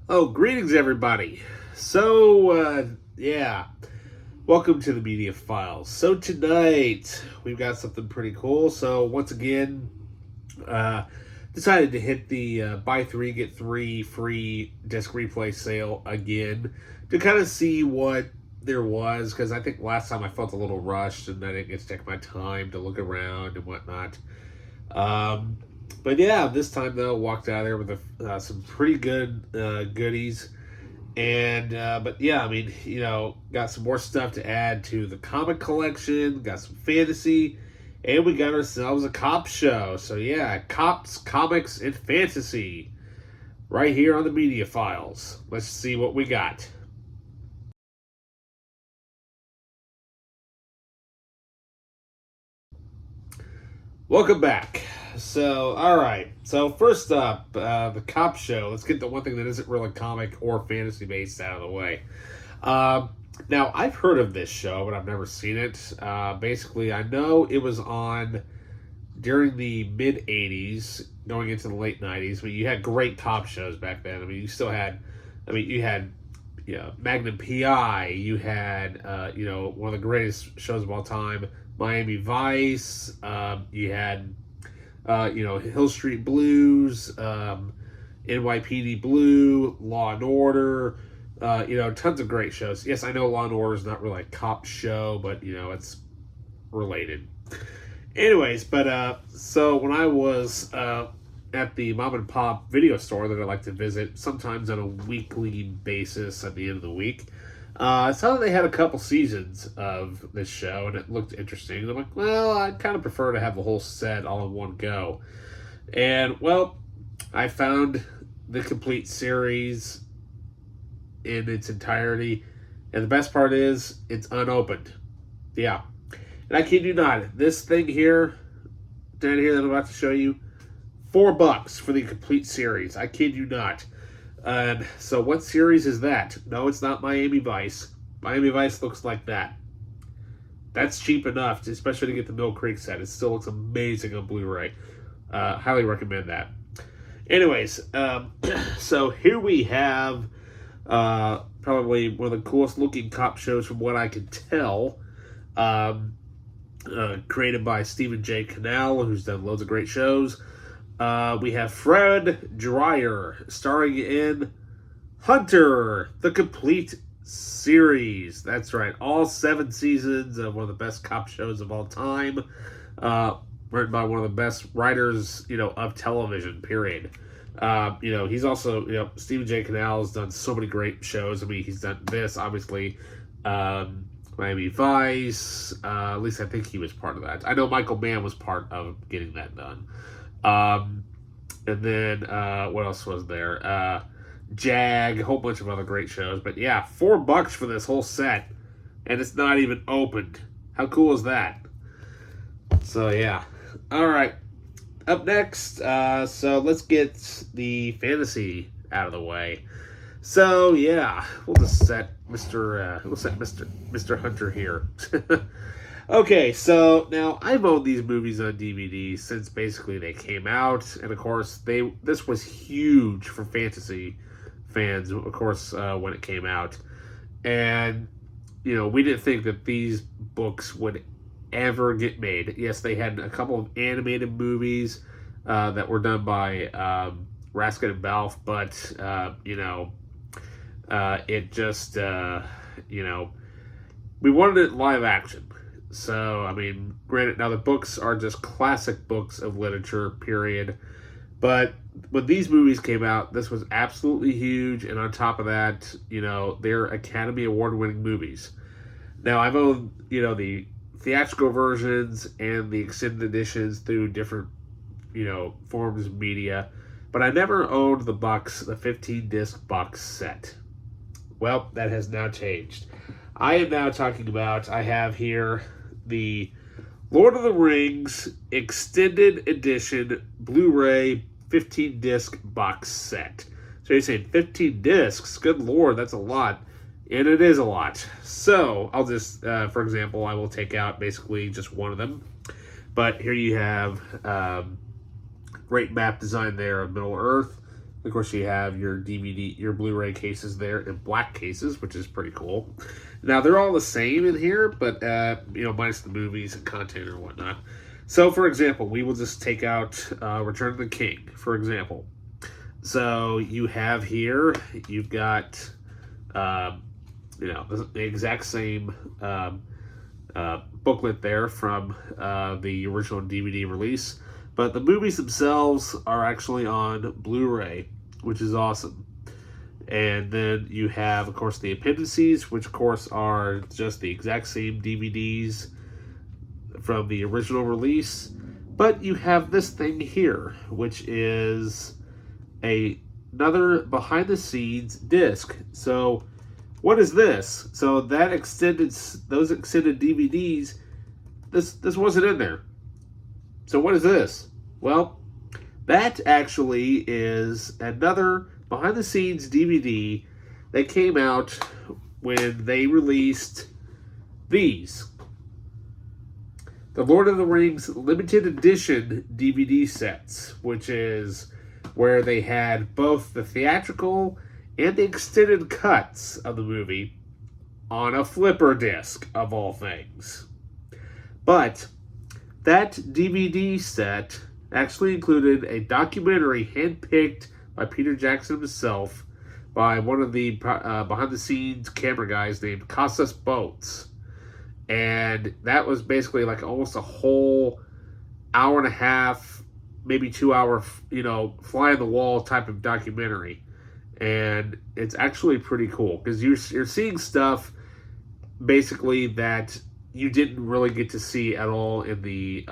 Oh, greetings, everybody. Yeah, welcome to the Media Files. So, tonight we've got something pretty cool. So, once again, uh, decided to hit the buy three, get three free disc replay sale again to kind of see what there was because I think last time I felt a little rushed and I didn't get to take my time to look around and whatnot. Um, but yeah, this time though, walked out of there with some pretty good goodies. But yeah, I mean, got some more stuff to add to the comic collection, got some fantasy, and we got ourselves a cop show. So yeah, cops, comics, and fantasy right here on the Media Files. Let's see what we got. Welcome back. So, all right. So, first up, the cop show. Let's get the one thing that isn't really comic or fantasy based out of the way. Um, Now, I've heard of this show, but I've never seen it. Basically, I know it was on during the mid 80s, going into the late 90s. But you had great cop shows back then. I mean, you had Magnum PI. You had, one of the greatest shows of all time, Miami Vice. You had, Hill Street Blues, NYPD Blue, Law and Order. Tons of great shows. Yes, I know Law and Order is not really a cop show, but it's related. Anyways, so when I was at the mom and pop video store that I like to visit, sometimes on a weekly basis at the end of the week, I saw that they had a couple seasons of this show, and it looked interesting. And I'm like, well, I'd kind of prefer to have the whole set all in one go. And well, I found the complete series in its entirety, and the best part is it's unopened. Yeah, and I kid you not, this thing here, down here that I'm about to show you, $4 for the complete series. I kid you not. And so, what series is that? No, it's not Miami Vice. Miami Vice looks like that. That's cheap enough, especially to get the Mill Creek set. It still looks amazing on Blu-ray. Highly recommend that. Anyways, so here we have probably one of the coolest looking cop shows from what I can tell. Created by Stephen J. Cannell, who's done loads of great shows. We have Fred Dreyer starring in Hunter, the complete series. That's right, all 7 seasons of one of the best cop shows of all time. Written by one of the best writers, of television, period. He's also, Stephen J. Cannell has done so many great shows. I mean, he's done this, obviously, Miami Vice. At least I think he was part of that. I know Michael Mann was part of getting that done. And then, what else was there? Jag, a whole bunch of other great shows. But yeah, $4 for this whole set, and it's not even opened. How cool is that? So yeah. All right. Up next, so let's get the fantasy out of the way. So yeah, we'll just set Mr. Hunter here. Okay, so now I've owned these movies on DVD since basically they came out, and of course this was huge for fantasy fans. Of course, when it came out, and we didn't think that these books would ever get made. Yes, they had a couple of animated movies that were done by Raskin and Balfe, but it just we wanted it live action. So, I mean, granted, now the books are just classic books of literature, period. But when these movies came out, this was absolutely huge. And on top of that, they're Academy Award winning movies. Now, I've owned, the theatrical versions and the extended editions through different, forms of media. But I never owned the 15 disc box set. Well, that has now changed. I am now talking about, I have here the Lord of the Rings Extended Edition Blu-ray 15 disc box set. So you're saying 15 discs? Good Lord, that's a lot. And it is a lot. So I'll just, for example, I will take out basically just one of them. But here you have great map design there of Middle Earth. Of course, you have your DVD, your Blu-ray cases there in black cases, which is pretty cool. Now, they're all the same in here, but, minus the movies and content or whatnot. So, for example, we will just take out Return of the King, for example. So, you have here, you've got, the exact same booklet there from the original DVD release. But the movies themselves are actually on Blu-ray, which is awesome. And then you have, of course, the appendices, which, of course, are just the exact same DVDs from the original release. But you have this thing here, which is another behind-the-scenes disc. So, what is this? So, those extended DVDs, this wasn't in there. So what is this? Well, that actually is another behind-the-scenes DVD that came out when they released these. The Lord of the Rings limited edition DVD sets, which is where they had both the theatrical and the extended cuts of the movie on a flipper disc, of all things. But that DVD set actually included a documentary handpicked by Peter Jackson himself by one of the behind-the-scenes camera guys named Casas Boats. And that was basically like almost a whole hour and a half, maybe 2 hour, fly-on-the-wall type of documentary. And it's actually pretty cool because you're seeing stuff basically that you didn't really get to see at all in the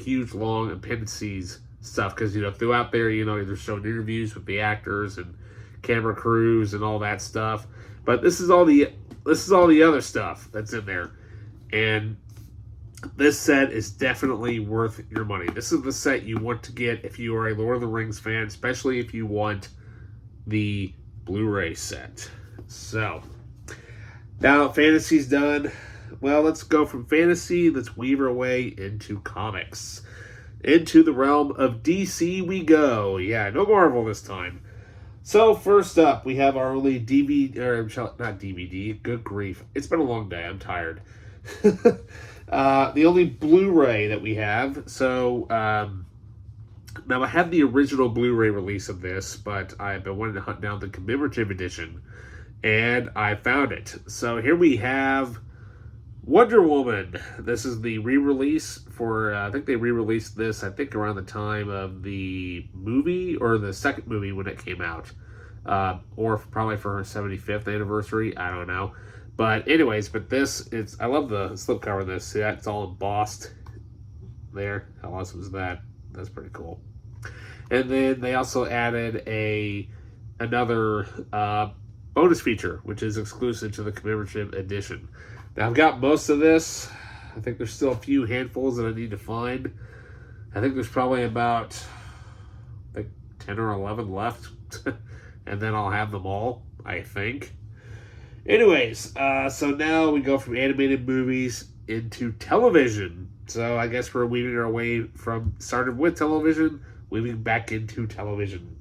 huge long appendices stuff, because throughout there they're showing interviews with the actors and camera crews and all that stuff. But this is all the other stuff that's in there, and this set is definitely worth your money. This is the set you want to get if you are a Lord of the Rings fan, especially if you want the Blu-ray set. So now fantasy's done. Well, let's go from fantasy, let's weave our way into comics. Into the realm of DC we go. Yeah, no Marvel this time. So, first up, we have our only not DVD, good grief. It's been a long day, I'm tired. The only Blu-ray that we have. So, now I have the original Blu-ray release of this, but I've been wanting to hunt down the commemorative edition, and I found it. So, here we have Wonder Woman. This is the re-release for, I think they re-released this, around the time of the movie, or the second movie when it came out. Or probably for her 75th anniversary, I don't know. But anyways, I love the slipcover of this. See that? It's all embossed there. How awesome is that? That's pretty cool. And then they also added another bonus feature, which is exclusive to the commemorative edition. Now, I've got most of this. I think there's still a few handfuls that I need to find. I think there's probably about 10 or 11 left. And then I'll have them all, I think. Anyways, so now we go from animated movies into television. So I guess we're weaving our way from, started with television, weaving back into television.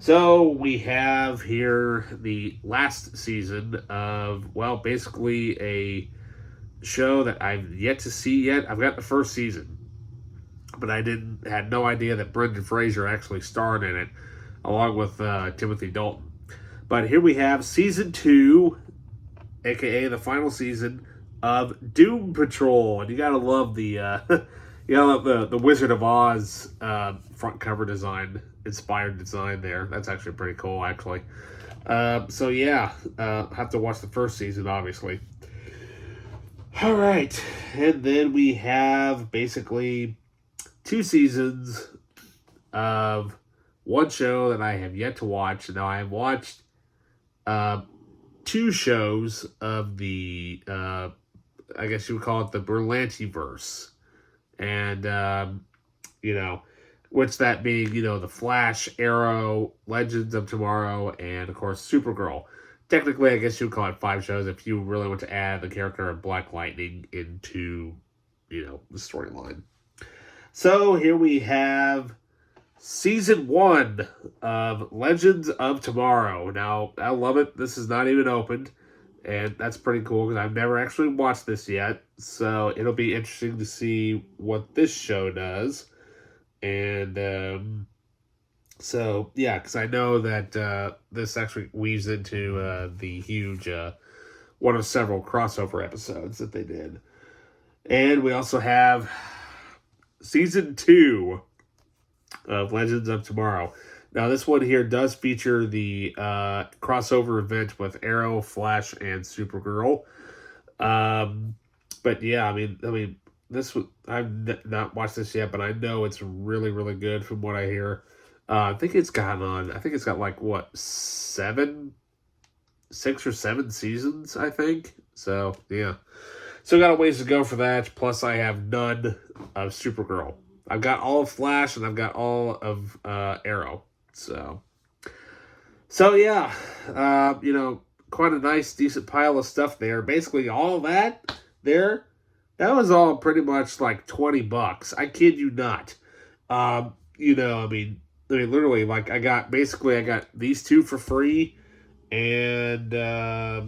So we have here the last season of, basically a show that I've yet to see yet. I've got the first season, but I had no idea that Brendan Fraser actually starred in it, along with Timothy Dalton. But here we have season 2, aka the final season of Doom Patrol, and you gotta love the the Wizard of Oz front cover design. Inspired design there. That's actually pretty cool, actually. So yeah, have to watch the first season, obviously. All right, and then we have basically 2 seasons of one show that I have yet to watch. Now, I have watched 2 shows of the, I guess you would call it the Berlanti-verse. And, which that being, the Flash, Arrow, Legends of Tomorrow, and, of course, Supergirl. Technically, I guess you would call it 5 shows if you really want to add the character of Black Lightning into, the storyline. So, here we have Season 1 of Legends of Tomorrow. Now, I love it. This is not even opened, and that's pretty cool because I've never actually watched this yet. So it'll be interesting to see what this show does. And so, yeah, because I know that this actually weaves into the huge, one of several crossover episodes that they did. And we also have Season 2 of Legends of Tomorrow. Now, this one here does feature the crossover event with Arrow, Flash, and Supergirl. But yeah, I mean, this was, not watched this yet, but I know it's really, really good from what I hear. I think it's got like what 6 or 7 seasons, I think. So yeah, still got a ways to go for that. Plus, I have none of Supergirl. I've got all of Flash and I've got all of Arrow. So yeah, quite a nice, decent pile of stuff there. Basically, all that there, that was all pretty much like $20. I kid you not. I mean, literally, like I got these two for free, and I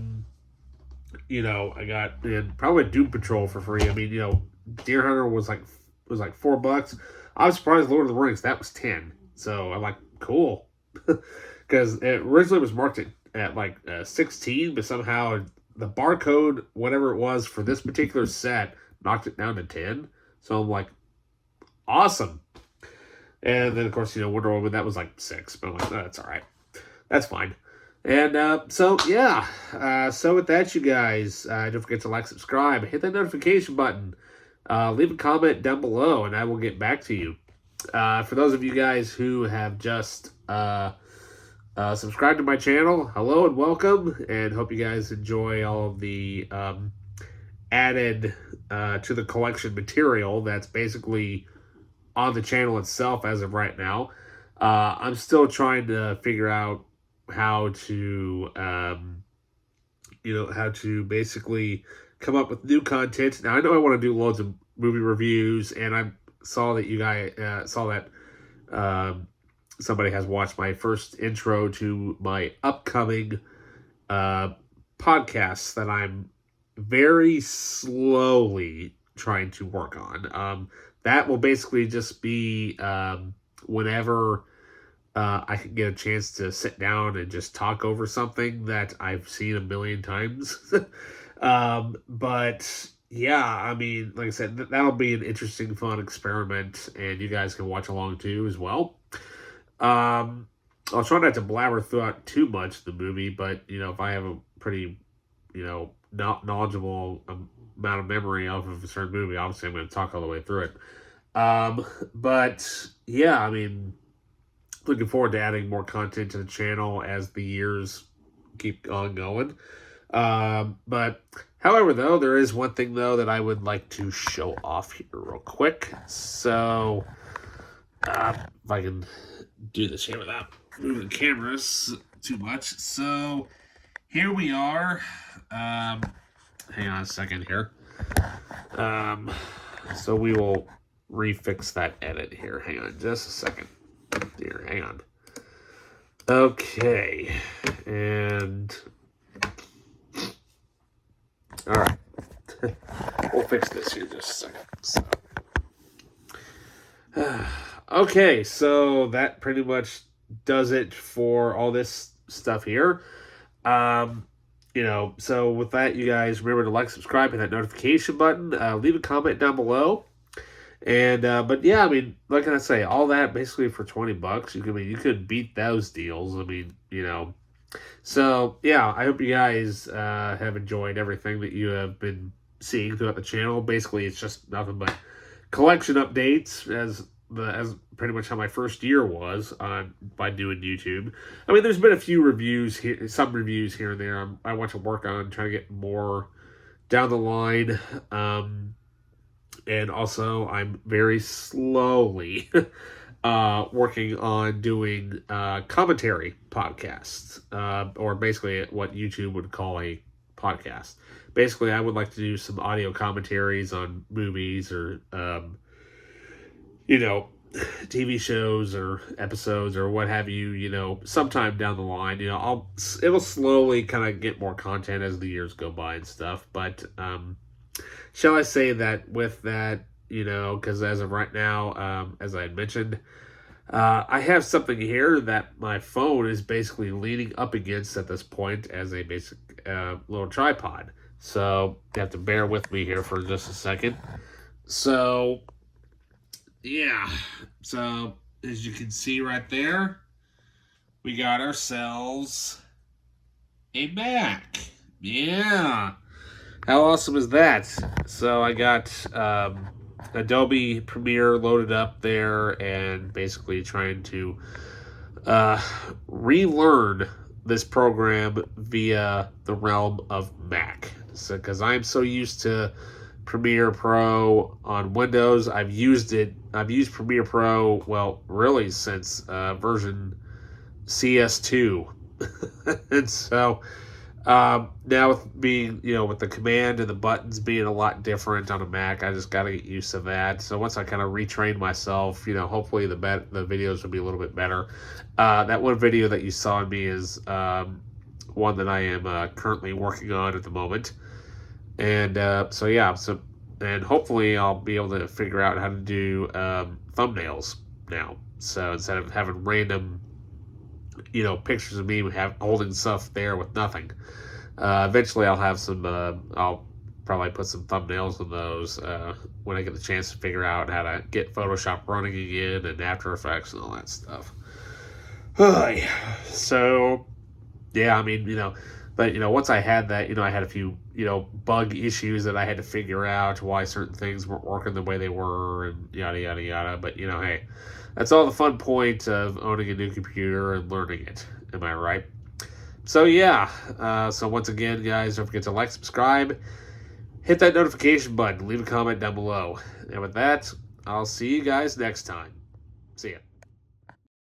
got probably Doom Patrol for free. I mean, Deer Hunter was like $4. I was surprised Lord of the Rings that was 10. So I'm like, cool, because it originally was marked at like 16, but somehow the barcode, whatever it was for this particular set, knocked it down to 10. So I'm like, awesome. And then of course Wonder Woman, that was like 6, but I'm like, oh, that's all right, that's fine. And so with that, you guys, don't forget to like, subscribe, hit that notification button. Leave a comment down below, and I will get back to you. For those of you guys who have just subscribed to my channel, hello and welcome, and hope you guys enjoy all of the added to the collection material that's basically on the channel itself as of right now. I'm still trying to figure out how to, basically come up with new content. Now, I know I want to do loads of movie reviews, and I saw that you guys saw that somebody has watched my first intro to my upcoming podcasts that I'm very slowly trying to work on. That will basically just be whenever I can get a chance to sit down and just talk over something that I've seen a million times. But yeah, I mean, like I said, that'll be an interesting, fun experiment, and you guys can watch along too as well. I'll try not to blabber throughout too much of the movie, but if I have a pretty, knowledgeable amount of memory of a certain movie, obviously I'm going to talk all the way through it. But yeah, I mean, looking forward to adding more content to the channel as the years keep on going. But however, though, there is one thing though that I would like to show off here real quick. So if I can do this here without moving the cameras too much. So here we are. Hang on a second here. So we will refix that edit here. Hang on just a second. Here, hang on. Okay. And all right. We'll fix this here just a second. So. Okay, so that pretty much does it for all this stuff here. So with that, you guys remember to like, subscribe, hit that notification button, leave a comment down below. And but yeah, I mean, like I say, all that basically for $20. You could beat those deals. I mean, So yeah, I hope you guys have enjoyed everything that you have been seeing throughout the channel. Basically, it's just nothing but collection updates as pretty much how my first year was by doing YouTube. I mean, there's been a few reviews here, some reviews here and there. I want to work on trying to get more down the line. And also, I'm very slowly working on doing commentary podcasts, or basically what YouTube would call a podcast. Basically, I would like to do some audio commentaries on movies or, TV shows or episodes or what have you, sometime down the line, it'll slowly kind of get more content as the years go by and stuff. But shall I say that with that, because as of right now, as I had mentioned, I have something here that my phone is basically leaning up against at this point as a basic little tripod. So you have to bear with me here for just a second. So, yeah. So, as you can see right there, we got ourselves a Mac. Yeah. How awesome is that? So, I got Adobe Premiere loaded up there and basically trying to relearn this program via the realm of Mac. So, because I'm so used to Premiere Pro on Windows, I've used Premiere Pro, well, really since version CS2. And so now with being, with the command and the buttons being a lot different on a Mac, I just got to get used to that. So once I kind of retrain myself, hopefully the videos will be a little bit better. That one video that you saw in me is one that I am currently working on at the moment. And and hopefully I'll be able to figure out how to do thumbnails now. So instead of having random, pictures of me holding stuff there with nothing, eventually I'll have some. I'll probably put some thumbnails in those when I get the chance to figure out how to get Photoshop running again and After Effects and all that stuff. So, yeah, I mean, but, once I had that, I had a few, bug issues that I had to figure out why certain things weren't working the way they were and yada, yada, yada. But, hey, that's all the fun point of owning a new computer and learning it. Am I right? So, yeah. So, once again, guys, don't forget to like, subscribe, hit that notification button, leave a comment down below. And with that, I'll see you guys next time. See ya.